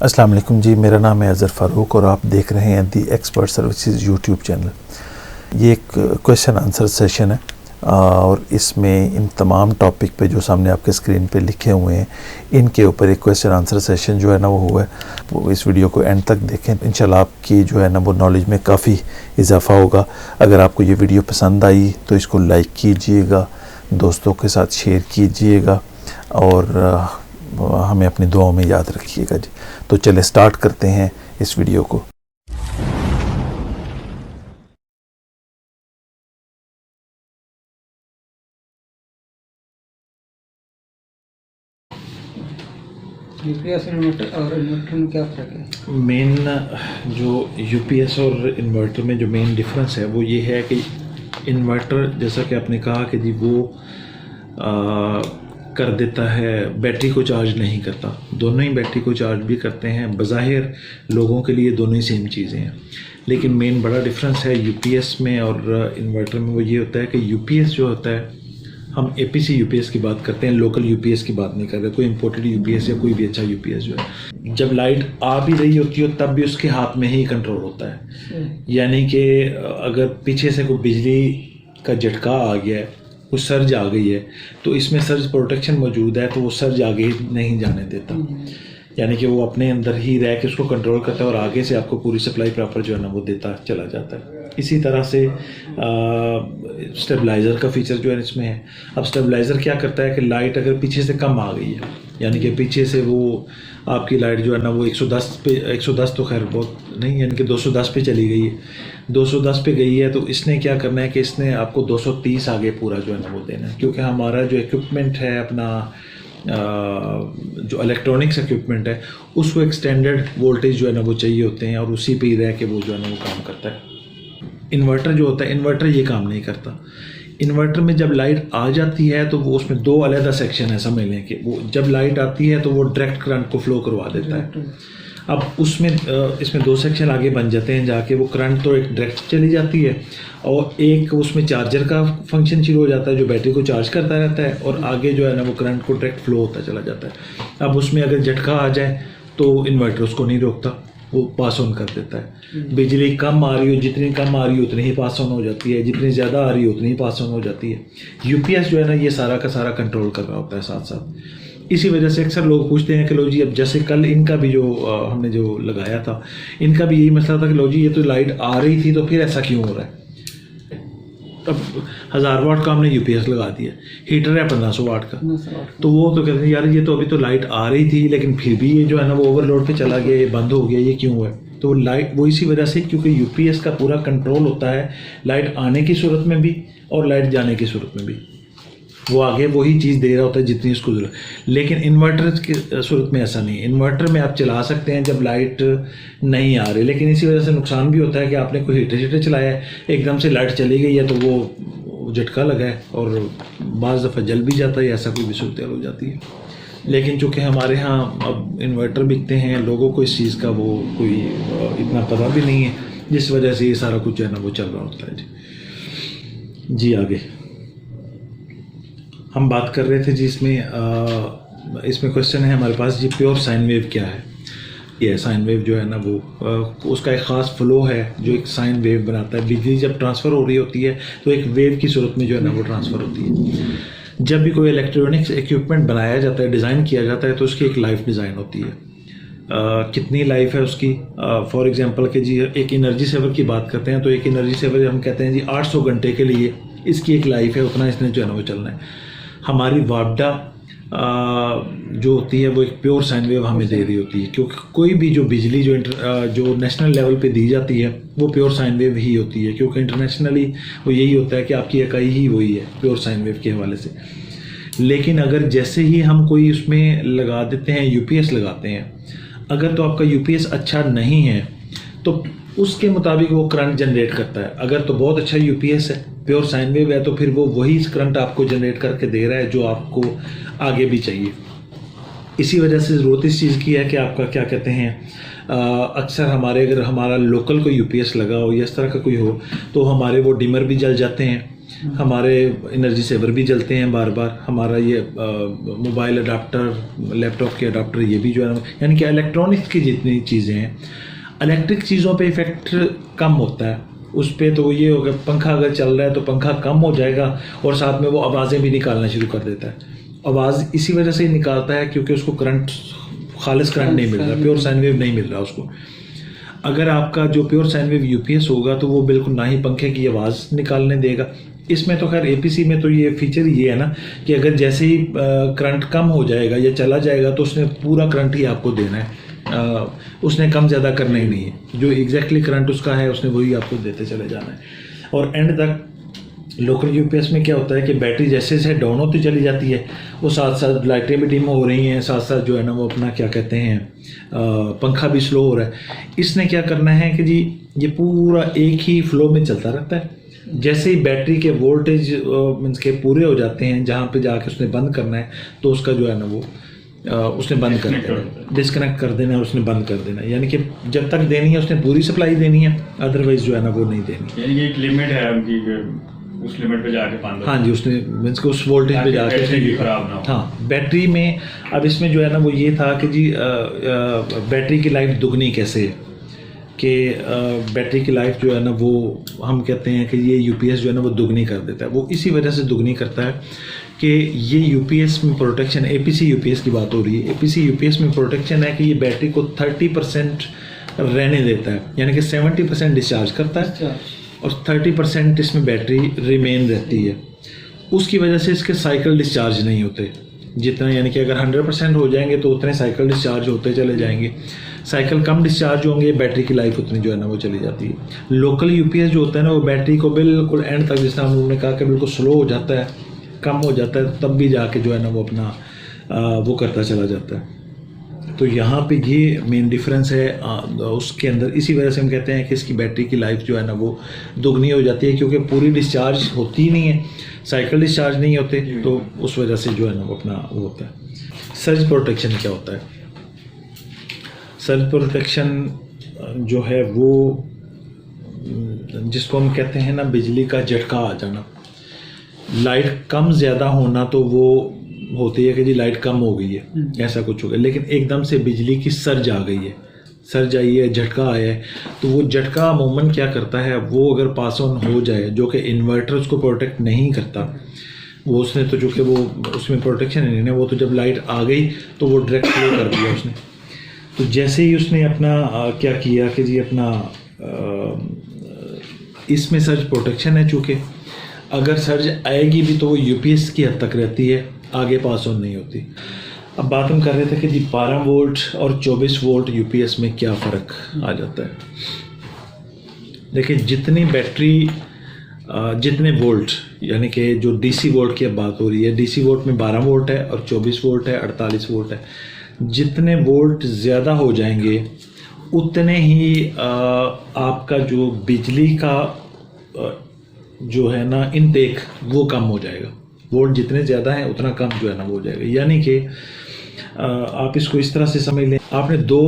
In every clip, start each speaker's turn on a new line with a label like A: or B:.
A: अस्सलाम वालेकुम जी, मेरा नाम है अज़हर फ़ारूक और आप देख रहे हैं दी एक्सपर्ट सर्विसेज यूट्यूब चैनल। ये एक क्वेश्चन आंसर सेशन है और इसमें इन तमाम टॉपिक पे जो सामने आपके स्क्रीन पे लिखे हुए हैं इनके ऊपर एक क्वेश्चन आंसर सेशन जो है ना वो हुआ है। वो इस वीडियो को एंड तक देखें, इंशाल्लाह आपकी जो है ना वो नॉलेज में काफ़ी इजाफ़ा होगा। अगर आपको ये वीडियो पसंद आई तो इसको लाइक कीजिएगा, दोस्तों के साथ शेयर कीजिएगा और हमें अपनी दुआओं में याद रखिएगा जी। तो चले स्टार्ट करते हैं इस वीडियो को।
B: यूपीएस और इन्वर्टर में क्या फ़र्क है?
C: मेन जो यूपीएस और इन्वर्टर में जो मेन डिफरेंस है वो ये है कि इन्वर्टर, जैसा कि आपने कहा कि जी वो कर देता है, बैटरी को चार्ज नहीं करता। दोनों ही बैटरी को चार्ज भी करते हैं। बज़ाहिर लोगों के लिए दोनों ही सेम चीज़ें हैं, लेकिन मेन बड़ा डिफरेंस है यूपीएस में और इन्वर्टर में। वो ये होता है कि यूपीएस जो होता है, हम एपीसी यूपीएस की बात करते हैं, लोकल यूपीएस की बात नहीं कर रहे। कोई इंपोर्टेड यूपीएस या कोई भी अच्छा यूपीएस जो है, जब लाइट आ भी रही होती है तब भी उसके हाथ में ही कंट्रोल होता है। यानी कि अगर पीछे से कोई बिजली का झटका आ गया है, कुछ सर्ज आ गई है, तो इसमें सर्ज प्रोटेक्शन मौजूद है, तो वो सर्ज आगे नहीं जाने देता। यानी कि वो अपने अंदर ही रह के उसको कंट्रोल करता है और आगे से आपको पूरी सप्लाई प्रॉपर जो है ना वो देता चला जाता है। इसी तरह से स्टेबलाइज़र का फीचर जो है इसमें है। अब स्टेबलाइज़र क्या करता है कि लाइट अगर पीछे से कम आ गई है, यानी कि पीछे से वो आपकी लाइट जो है ना वो 110 तो खैर बहुत नहीं, यानी कि 210 पे चली गई है, 210 पे गई है, तो इसने क्या करना है कि इसने आपको 230 आगे पूरा जो है ना वो देना है। क्योंकि हमारा जो इक्विपमेंट है अपना, जो इलेक्ट्रॉनिक्स इक्विपमेंट है, उसको एक स्टैंडर्ड वोल्टेज जो है ना वो चाहिए होते हैं और उसी पे ही रह के वो जो है ना वो काम करता है। इन्वर्टर जो होता है, इन्वर्टर ये काम नहीं करता। इन्वर्टर में जब लाइट आ जाती है तो वो उसमें दो अलग सेक्शन है, समझ लें कि वो जब लाइट आती है तो वो डायरेक्ट करंट को फ्लो करवा देता है। अब उसमें इसमें दो सेक्शन आगे बन जाते हैं जाके, वो करंट तो एक डायरेक्ट चली जाती है और एक उसमें चार्जर का फंक्शन शुरू हो जाता है जो बैटरी को चार्ज करता रहता है, और आगे जो है ना वो करंट को डायरेक्ट फ्लो होता चला जाता है। अब उसमें अगर झटका आ जाए तो इन्वर्टर उसको नहीं रोकता, वो पास ऑन कर देता है। बिजली कम आ रही हो, जितनी कम आ रही हो उतनी ही पास ऑन हो जाती है, जितनी ज़्यादा आ रही हो उतनी ही पास ऑन हो जाती है। यूपीएस जो है ना ये सारा का सारा कंट्रोल कर रहा होता है साथ साथ। इसी वजह से अक्सर लोग पूछते हैं कि लो जी, अब जैसे कल इनका भी जो हमने जो लगाया था, इनका भी यही मसला था कि लो जी ये तो लाइट आ रही थी तो फिर ऐसा क्यों हो रहा है। अब 1000 वाट का हमने यूपीएस लगा दिया, हीटर है 1500 वाट का, तो वो तो कहते हैं यार ये तो अभी तो लाइट आ रही थी लेकिन फिर भी ये जो है ना वो ओवरलोड पे चला गया, ये बंद हो गया, ये क्यों हुआ है। तो लाइट वो इसी वजह से, क्योंकि यूपीएस का पूरा कंट्रोल होता है लाइट आने की सूरत में भी और लाइट जाने की सूरत में भी। वो आगे वही चीज़ दे रहा होता है जितनी उसको ज़रूरत। लेकिन इन्वर्टर की सूरत में ऐसा नहीं है। इन्वर्टर में आप चला सकते हैं जब लाइट नहीं आ रही, लेकिन इसी वजह से नुकसान भी होता है कि आपने कोई हीटर चलाया है, एकदम से लाइट चली गई है तो वो झटका लगा है और बाज़ दफ़ा जल भी जाता है, ऐसा कोई भी सूरत हो जाती है। लेकिन चूँकि हमारे यहाँ अब इन्वर्टर बिकते हैं, लोगों को इस चीज़ का वो कोई इतना पता भी नहीं है, जिस वजह से ये सारा कुछ जो है ना वो चल रहा होता है जी। आगे हम बात कर रहे थे जी, इसमें क्वेश्चन है हमारे पास जी, प्योर साइन वेव क्या है। ये साइन वेव जो है ना वो उसका एक ख़ास फ्लो है जो एक साइन वेव बनाता है। बिजली जब ट्रांसफ़र हो रही होती है तो एक वेव की सूरत में जो है ना वो ट्रांसफ़र होती है। जब भी कोई इलेक्ट्रॉनिक्स इक्विपमेंट बनाया जाता है, डिज़ाइन किया जाता है, तो उसकी एक लाइफ डिज़ाइन होती है। कितनी लाइफ है उसकी, फॉर एग्जांपल कि जी एक एनर्जी सेवर की बात करते हैं तो एक एनर्जी सेवर हम कहते हैं जी 800 घंटे के लिए इसकी एक लाइफ है, उतना इसने जो है ना वो चलना है। हमारी वापडा जो होती है वो एक प्योर साइन वेव हमें दे रही होती है, क्योंकि कोई भी जो बिजली जो नेशनल लेवल पे दी जाती है वो प्योर साइन वेव ही होती है, क्योंकि इंटरनेशनली वो यही होता है कि आपकी इकाई ही वही है प्योर साइन वेव के हवाले से। लेकिन अगर जैसे ही हम कोई उसमें लगा देते हैं, यूपीएस लगाते हैं, अगर तो आपका यूपीएस अच्छा नहीं है तो उसके मुताबिक वो करंट जनरेट करता है। अगर तो बहुत अच्छा यूपीएस है, प्योर साइन वेव है, तो फिर वो वही करंट आपको जनरेट करके दे रहा है जो आपको आगे भी चाहिए। इसी वजह से ज़रूरत इस चीज़ की है कि आपका क्या कहते हैं, अक्सर अगर हमारा लोकल कोई यूपीएस लगा हो या इस तरह का कोई हो तो हमारे वो डिमर भी जल जाते हैं हमारे एनर्जी सेवर भी जलते हैं बार बार, हमारा ये मोबाइल अडाप्टर, लैपटॉप के अडाप्टर, ये भी जो है ना, यानी कि इलेक्ट्रॉनिक्स की जितनी चीज़ें हैं, इलेक्ट्रिक चीज़ों पे इफ़ेक्ट कम होता है उस पर। तो ये होगा, पंखा अगर चल रहा है तो पंखा कम हो जाएगा और साथ में वो आवाज़ें भी निकालना शुरू कर देता है। आवाज़ इसी वजह से ही निकालता है क्योंकि उसको करंट, खालिस करंट नहीं मिल रहा, प्योर साइन वेव नहीं मिल रहा उसको। अगर आपका जो प्योर साइन वेव यूपीएस होगा तो वो बिल्कुल ना ही पंखे की आवाज़ निकालने देगा। इसमें तो खैर एपीसी में तो ये फीचर ये है ना कि अगर जैसे ही करंट कम हो जाएगा या चला जाएगा तो उसने पूरा करंट ही आपको देना है, उसने कम ज़्यादा करना ही नहीं है। जो एग्जैक्टली करंट उसका है उसने वही आपको देते चले जाना है। और एंड तक लोकल यूपीएस में क्या होता है कि बैटरी जैसे जैसे डाउन होती चली जाती है, वो साथ साथ लाइटें भी डिम हो रही हैं, साथ साथ जो है ना वो अपना क्या कहते हैं पंखा भी स्लो हो रहा है। इसने क्या करना है कि जी ये पूरा एक ही फ्लो में चलता रहता है। जैसे ही बैटरी के वोल्टेज मीन्स के पूरे हो जाते हैं, जहाँ पे जाके उसने बंद करना है तो उसका जो है ना वो उसने बंद कर देना, डिस्कनेक्ट कर देना है, उसने बंद कर देना है। यानी कि जब तक देनी है उसने पूरी सप्लाई देनी है, अदरवाइज जो है ना वो नहीं देनी।
D: यानी एक लिमिट है उनकी, उस लिमिट पे जाके पान।
C: हाँ जी, उसने मीन्स के उस वोल्टेज पे जाके
D: बैटरी खराब ना हो।
C: हाँ, बैटरी में अब इसमें जो है ना वो ये था कि जी बैटरी की लाइफ दुगनी कैसे है कि बैटरी की लाइफ जो है ना वो हम कहते हैं कि ये यूपीएस जो है ना वो दुगनी कर देता है। वो इसी वजह से दुगनी करता है कि ये यूपीएस में प्रोटेक्शन, एपीसी यूपीएस की बात हो रही है, एपीसी यूपीएस में प्रोटेक्शन है कि ये बैटरी को 30% रहने देता है, यानी कि 70% डिस्चार्ज करता है और 30% इसमें बैटरी रिमेन रहती है। उसकी वजह से इसके साइकिल डिस्चार्ज नहीं होते जितना, यानी कि अगर 100% हो जाएंगे तो उतने साइकिल डिस्चार्ज होते चले जाएंगे। साइकिल कम डिस्चार्ज होंगे, बैटरी की लाइफ उतनी जो है ना वो चली जाती है। लोकल यूपीएस जो होता है ना वो बैटरी को बिल्कुल एंड तक, जिस उन्होंने कहा कि बिल्कुल स्लो हो जाता है, कम हो जाता है, तब भी जाके जो है ना वो अपना वो करता चला जाता है। तो यहाँ पे ये मेन डिफरेंस है उसके अंदर। इसी वजह से हम कहते हैं कि इसकी बैटरी की लाइफ जो है ना वो दुगनी हो जाती है, क्योंकि पूरी डिस्चार्ज होती ही नहीं है, साइकिल डिस्चार्ज नहीं होते, तो उस वजह से जो है ना वो अपना वो होता है। सर्ज प्रोटेक्शन क्या होता है? सर्ज प्रोटेक्शन जो है वो जिसको हम कहते हैं ना बिजली का झटका आ जाना, लाइट कम ज़्यादा होना, तो वो होती है कि जी लाइट कम हो गई है, ऐसा कुछ हो गया, लेकिन एकदम से बिजली की सर्ज आ गई है, सर्ज आई है, झटका आया है, तो वो झटका अमूमन क्या करता है, वो अगर पास ऑन हो जाए, जो कि इन्वर्टर उसको प्रोटेक्ट नहीं करता, वो उसने तो जो कि वो उसमें प्रोटेक्शन नहीं है, वो तो जब लाइट आ गई तो वो डायरेक्ट फ्लो कर दिया उसने। तो जैसे ही उसने अपना क्या किया कि जी अपना इसमें सर्ज प्रोटेक्शन है, चूँकि अगर सर्ज आएगी भी तो वो यूपीएस की हद तक रहती है, आगे पास ऑन नहीं होती। अब बात हम कर रहे थे कि जी 12 वोल्ट और 24 वोल्ट यूपीएस में क्या फ़र्क आ जाता है। देखिए, जितनी बैटरी जितने वोल्ट, यानी कि जो डीसी वोल्ट की अब बात हो रही है, डीसी वोल्ट में 12 वोल्ट है और 24 वोल्ट है, 48 वोल्ट है। जितने वोल्ट ज़्यादा हो जाएंगे उतने ही आपका जो बिजली का जो है ना इनटेक वो कम हो जाएगा। वोल्ट जितने ज़्यादा हैं उतना कम जो है ना वो हो जाएगा। यानी कि आप इसको इस तरह से समझ लें, आपने 2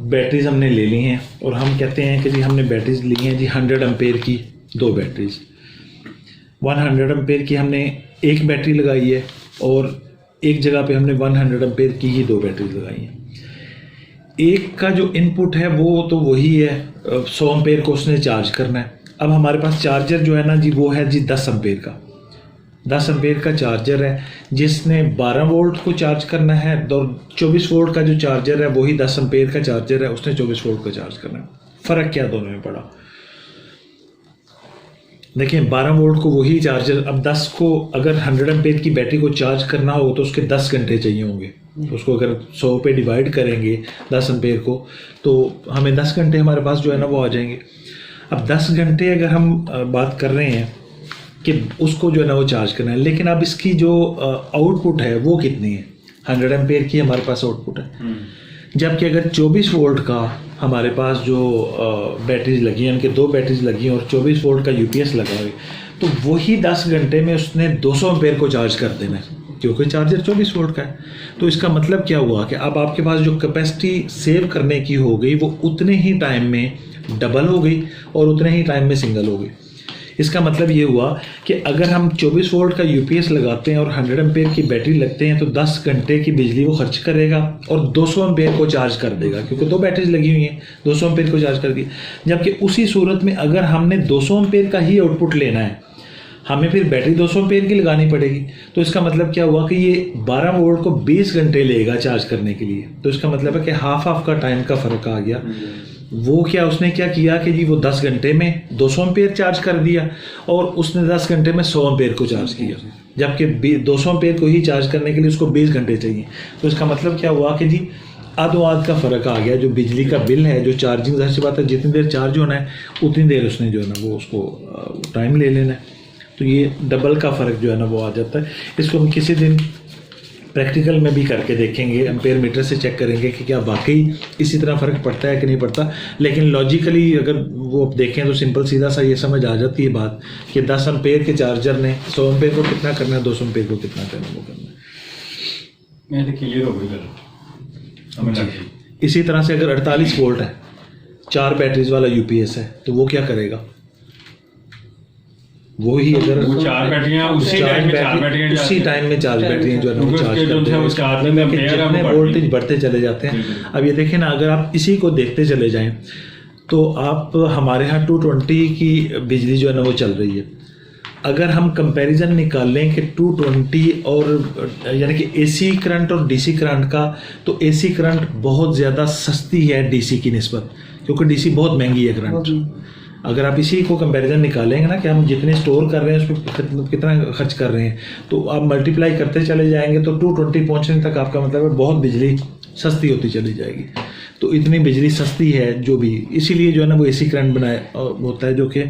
C: बैटरीज हमने ले ली हैं और हम कहते हैं कि जी हमने बैटरीज ली हैं जी 100 एम्पेयर की 2 बैटरीज, 100 एम्पेयर की हमने एक बैटरी लगाई है और एक जगह पे हमने 100 एम्पेयर की ही 2 बैटरीज लगाई हैं। एक का जो इनपुट है वो तो वही है, 100 एम्पेयर को उसने चार्ज करना है। अब हमारे पास चार्जर जो है ना जी वो है जी 10 एम्पेयर का, 10 एम्पेयर का चार्जर है जिसने 12 वोल्ट को चार्ज करना है, और 24 वोल्ट का जो चार्जर है वही 10 एम्पेयर का चार्जर है, उसने 24 वोल्ट को चार्ज करना है। फ़र्क क्या दोनों में पड़ा? देखिए, 12 वोल्ट को वही चार्जर, अब 10 को अगर 100 एम्पेयर की बैटरी को चार्ज करना हो तो उसके 10 घंटे चाहिए होंगे। उसको अगर 100 पे डिवाइड करेंगे 10 एम्पेयर को तो हमें 10 घंटे हमारे पास जो है ना वो आ जाएंगे। अब 10 घंटे अगर हम बात कर रहे हैं कि उसको जो है ना वो चार्ज करना है, लेकिन अब इसकी जो आउटपुट है वो कितनी है? 100 एम्पेयर की हमारे पास आउटपुट है, जबकि अगर 24 वोल्ट का हमारे पास जो बैटरीज लगी हैं, उनके 2 बैटरीज लगी हैं और 24 वोल्ट का यूपीएस लगा है, तो वही 10 घंटे में उसने 200 एम्पेयर को चार्ज कर देना है, क्योंकि चार्जर 24 वोल्ट का है। तो इसका मतलब क्या हुआ कि अब आपके पास जो कैपेसिटी सेव करने की हो गई वो उतने ही टाइम में डबल हो गई और उतने ही टाइम में सिंगल हो गई। इसका मतलब ये हुआ कि अगर हम 24 वोल्ट का यूपीएस लगाते हैं और 100 एम्पेयर की बैटरी लगते हैं तो 10 घंटे की बिजली वो खर्च करेगा और 200 एम्पेयर को चार्ज कर देगा, क्योंकि 2 बैटरीज लगी हुई हैं, 200 एम्पेयर को चार्ज कर दिया। जबकि उसी सूरत में अगर हमने 200 एम्पेयर का ही आउटपुट लेना है, हमें फिर बैटरी 200 एम्पेयर की लगानी पड़ेगी। तो इसका मतलब क्या हुआ कि ये 12 वोल्ट को 20 घंटे लेगा चार्ज करने के लिए। तो इसका मतलब है कि हाफ का टाइम का फ़र्क आ गया। वो क्या उसने क्या किया कि जी वो 10 घंटे में 200 एम्पेयर चार्ज कर दिया और उसने 10 घंटे में 100 एम्पेयर को चार्ज किया, जबकि 200 एम्पेयर को ही चार्ज करने के लिए उसको 20 घंटे चाहिए। तो इसका मतलब क्या हुआ कि जी आध का फ़र्क आ गया। जो बिजली का बिल है, जो चार्जिंग, ज़ाहिर सी बात है जितनी देर चार्ज होना है उतनी देर उसने जो है ना वो उसको टाइम ले लेना है। तो ये डबल का फ़र्क जो है ना वो आ जाता है। इसको हम किसी दिन प्रैक्टिकल में भी करके देखेंगे, एम्पेयर मीटर से चेक करेंगे कि क्या वाकई इसी तरह फ़र्क पड़ता है कि नहीं पड़ता। लेकिन लॉजिकली अगर वो देखें तो सिंपल सीधा सा ये समझ आ जाती है बात कि 10 एम्पेयर के चार्जर ने 100 एम्पेयर को कितना करना है, 200 एम्पेयर को कितना करना है, वो करना है।
D: मैं तो क्लियर हो गई समझ आ गई।
C: इसी तरह से अगर 48 वोल्ट है, 4 बैटरीज वाला यूपीएस है, तो वो क्या करेगा? वो ही अगर
D: वो 4 बैटरियां उसी टाइम में 4 बैटरियां
C: उसी टाइम में 4 बैटरियां जो है ना वो चार्ज कर देंगे।
D: वो चार्जिंग में
C: जितने वोल्टेज बढ़ते चले जाते हैं। अब ये देखें ना, अगर आप इसी को देखते चले जाएं तो आप हमारे यहाँ 220 की बिजली जो है ना वो चल रही है। अगर हम कंपैरिजन निकाल लें कि 220 और यानी कि एसी करंट और डीसी करंट का, तो एसी करंट बहुत ज़्यादा सस्ती है डीसी की निस्बत, क्योंकि डीसी बहुत महंगी है करंट। अगर आप इसी को कंपैरिजन निकालेंगे ना कि हम जितने स्टोर कर रहे हैं उस पर कितना खर्च कर रहे हैं, तो आप मल्टीप्लाई करते चले जाएंगे तो 220 पहुंचने तक आपका मतलब है बहुत बिजली सस्ती होती चली जाएगी। तो इतनी बिजली सस्ती है जो भी, इसीलिए जो है ना वो एसी करंट बनाया होता है, जो कि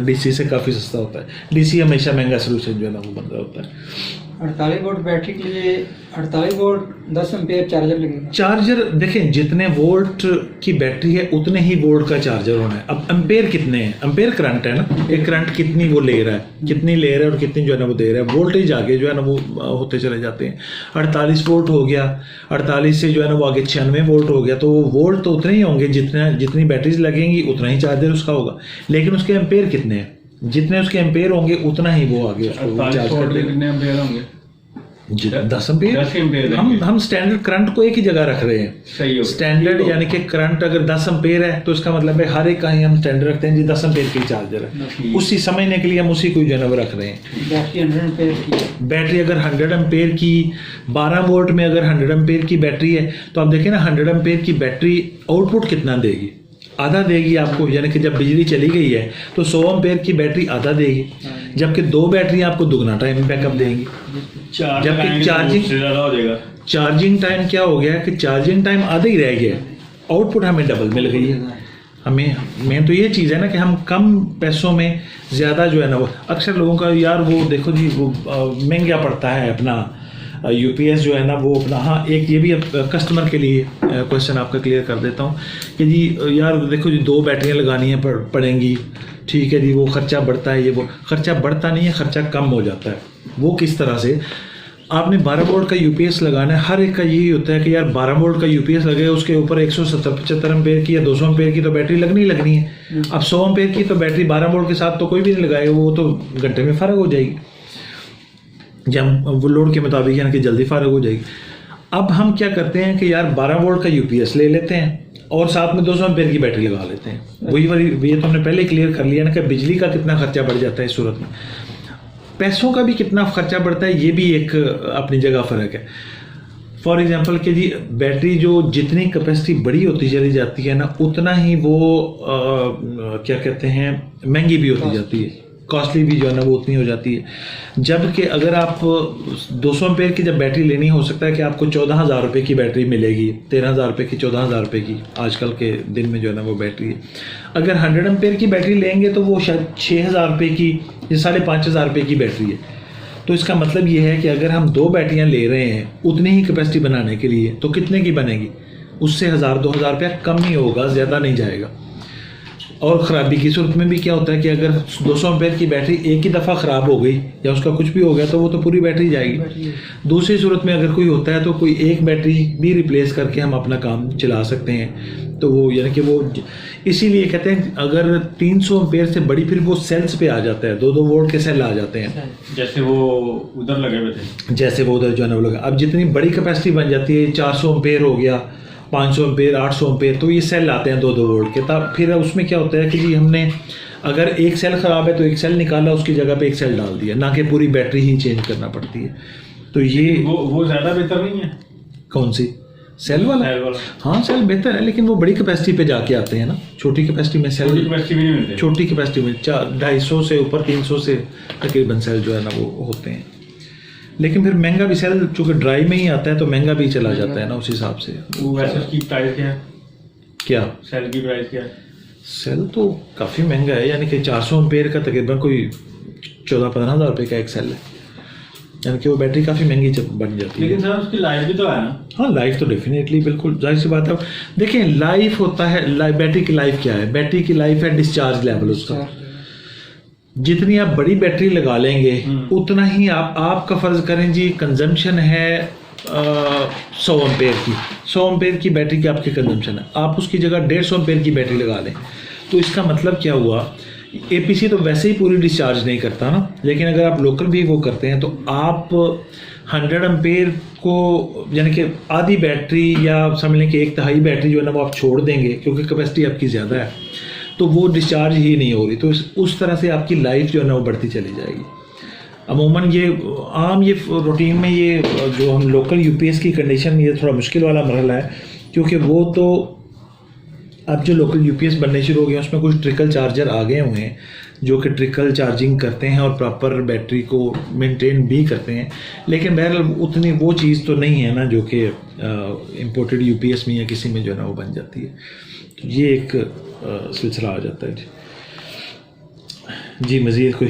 C: डीसी से काफ़ी सस्ता होता है। डीसी हमेशा महंगा सोल्यूशन जो है ना वो बन रहा होता है।
B: 48 वोल्ट बैटरी के लिए 48 वोल्ट 10 एम्पेयर चार्जर लगेगा।
C: चार्जर देखें, जितने वोल्ट की बैटरी है उतने ही वोल्ट का चार्जर होना है। अब एम्पेयर कितने हैं? एम्पेयर करंट है ना, एक करंट कितनी वो ले रहा है, कितनी ले रहा है और कितनी जो है ना वो दे रहा है। वोल्टेज आगे जो है ना वो होते चले जाते हैं। 48 वोल्ट हो गया, 48 से जो है ना वो आगे 96 वोल्ट हो गया, तो वो वोल्ट तो उतने ही होंगे जितनी बैटरीज लगेंगी उतना ही चार्जर उसका होगा। लेकिन उसके एम्पेयर कितने हैं? जितने उसके एम्पेयर होंगे उतना ही वो आगे उसको चार्ज कर देगा।
D: कितने एम्पेयर होंगे?
C: 10 एम्पेयर। हम स्टैंडर्ड करंट को एक ही जगह रख रहे हैं।
D: सही हो।
C: स्टैंडर्ड यानी कि करंट अगर 10 एम्पेयर है तो इसका मतलब है हर एक का ही हम स्टैंडर्ड रखते हैं जी 10 एम्पेयर की चार्जर है, उसी समझने के लिए हम उसी को जो है रख रहे हैं।
B: बैटरी 100 एम्पेयर की,
C: बैटरी अगर 100 एम्पेयर की 12 वोल्ट में अगर 100 एम्पेयर की बैटरी है तो आप देखें ना 100 एम्पेयर की बैटरी आउटपुट कितना देगी? आधा देगी आपको, यानी कि जब बिजली चली गई है तो 100 एम्पेयर की बैटरी आधा देगी, जबकि 2 बैटरी आपको दुगना टाइम बैकअप देंगी। जबकि चार्जिंग टाइम क्या हो गया कि चार्जिंग टाइम आधा ही रह गया, आउटपुट हमें डबल मिल गई है। हमें मेन तो ये चीज़ है ना कि हम कम पैसों में ज़्यादा जो है ना वो, अक्सर लोगों का यार वो देखो जी वो महंगा पड़ता है अपना यूपीएस जो है ना वो अपना। हाँ, एक ये भी कस्टमर के लिए क्वेश्चन आपका क्लियर कर देता हूँ कि जी यार देखो जी 2 बैटरियाँ लगानी है पड़ेंगी, ठीक है जी, वो खर्चा बढ़ता है, ये वो खर्चा बढ़ता नहीं है, खर्चा कम हो जाता है। वो किस तरह से? आपने 12 वोल्ट का यूपीएस लगाना है, हर एक का यही होता है कि यार 12 वोल्ट का यूपीएस लगेगा, उसके ऊपर 170-75 एम्पेयर की या 200 एम्पेयर की तो बैटरी लगनी है। अब 100 एम्पेयर की तो बैटरी 12 वोल्ट के साथ तो कोई भी नहीं लगाएगा, वो तो घंटे में फ़र्क हो जाएगी, जब वो लोड के मुताबिक यानी कि जल्दी फ़ारग हो जाएगी। अब हम क्या करते हैं कि यार 12 वोल्ट का यूपीएस ले लेते हैं और साथ में 200 एम्पेयर की बैटरी लगा लेते हैं। वही ये तो हमने पहले क्लियर कर लिया ना कि बिजली का कितना खर्चा बढ़ जाता है इस सूरत में, पैसों का भी कितना खर्चा बढ़ता है, ये भी एक अपनी जगह फ़र्क है। फॉर एग्जांपल कि जी बैटरी जो जितनी कैपेसिटी बड़ी होती चली जाती है ना उतना ही वो क्या कहते हैं महंगी भी होती जाती है, कॉस्टली भी जो है ना वो उतनी हो जाती है। जबकि अगर आप 200 एम्पेयर की जब बैटरी लेनी, हो सकता है कि आपको 14,000 रुपये की बैटरी मिलेगी, 13,000 रुपये की, 14,000 रुपये की आजकल के दिन में जो है ना वो बैटरी है। अगर 100 एम्पेयर की बैटरी लेंगे तो वो शायद 6,000 रुपये की या 5,500 रुपये की बैटरी है। तो इसका मतलब ये है कि अगर हम 2 बैटरियाँ ले रहे हैं उतनी ही कैपेसिटी बनाने के लिए तो कितने की बनेगी? उससे 1,000-2,000 रुपया कम ही होगा, ज़्यादा नहीं जाएगा। और ख़राबी की सूरत में भी क्या होता है कि अगर 200 एम्पेयर की बैटरी एक ही दफ़ा ख़राब हो गई या उसका कुछ भी हो गया तो वो तो पूरी बैटरी जाएगी। दूसरी सूरत में अगर कोई होता है तो कोई एक बैटरी भी रिप्लेस करके हम अपना काम चला सकते हैं। तो वो यानी कि वो इसीलिए कहते हैं अगर 300 एम्पेयर से बड़ी फिर वो सेल्स पे आ जाता है, 2-2 वोल्ट के सेल आ जाते हैं,
D: जैसे वो उधर लगे हुए थे,
C: जैसे वो उधर जो है ना वो लगा। अब जितनी बड़ी कैपेसिटी बन जाती है 400 एम्पेयर हो गया, 500 एम्पेयर, 800 एम्पेयर, तो ये सेल आते हैं 2-2 वोल्ट के। तब फिर उसमें क्या होता है कि जी हमने अगर एक सेल ख़राब है तो एक सेल निकाला, उसकी जगह पे एक सेल डाल दिया, ना कि पूरी बैटरी ही चेंज करना पड़ती है। तो ये
D: वो ज़्यादा बेहतर नहीं है?
C: कौन सी? सेल वाला? हाँ सेल बेहतर है, लेकिन वो बड़ी कैपेसिटी पे जाके आते हैं ना, छोटी कैपेसिटी में सेल,
D: छोटी कैपेसिटी भी नहीं मिलती,
C: छोटी कैपेसिटी में 250 से ऊपर 300 से तकरीबन सेल जो है ना वो होते हैं। लेकिन फिर महंगा भी सेल, चूँकि ड्राई में ही आता है तो महंगा भी चला जाता है ना उस हिसाब से।
D: वो वैसे उसकी प्राइस क्या है?
C: क्या
D: सेल की प्राइस क्या है?
C: सेल तो काफ़ी महंगा है, यानी कि 400 एम्पेयर का तकरीबन कोई 14-15 हज़ार रुपये का एक सेल है, यानी कि वो बैटरी काफ़ी महंगी बन जाती है।
D: लेकिन सर उसकी लाइफ भी तो है ना?
C: हाँ लाइफ तो डेफिनेटली, बिल्कुल जाहिर सी बात है। देखिए लाइफ होता है, बैटरी की लाइफ क्या है? बैटरी की लाइफ है डिस्चार्ज लेवल उसका। जितनी आप बड़ी बैटरी लगा लेंगे उतना ही आपका फ़र्ज़ करें जी कंजम्पशन है 100 एम्पेयर की, 100 एम्पेयर की बैटरी की आपकी कंजम्पशन है, आप उसकी जगह 150 एम्पेयर की बैटरी लगा लें, तो इसका मतलब क्या हुआ? एपीसी तो वैसे ही पूरी डिस्चार्ज नहीं करता ना, लेकिन अगर आप लोकल भी वो करते हैं तो आप 100 एम्पेयर को यानी कि आधी बैटरी या समझ लें कि 1/3 बैटरी जो है ना वो आप छोड़ देंगे, क्योंकि कैपेसिटी आपकी ज़्यादा है, तो वो डिस्चार्ज ही नहीं हो रही, तो उस तरह से आपकी लाइफ जो है ना वो बढ़ती चली जाएगी। अमूमन ये आम ये रूटीन में ये जो हम लोकल यूपीएस की कंडीशन, ये थोड़ा मुश्किल वाला मरहला है, क्योंकि वो तो अब जो लोकल यूपीएस बनने शुरू हो गए उसमें कुछ ट्रिकल चार्जर आ गए हुए हैं जो कि ट्रिकल चार्जिंग करते हैं और प्रॉपर बैटरी को मेंटेन भी करते हैं, लेकिन बहरहाल उतनी वो चीज़ तो नहीं है ना जो कि इम्पोर्टेड यूपीएस में या किसी में जो है ना वो बन जाती है। तो ये एक सिलसिला आ जाता है जी। मज़ीद कोई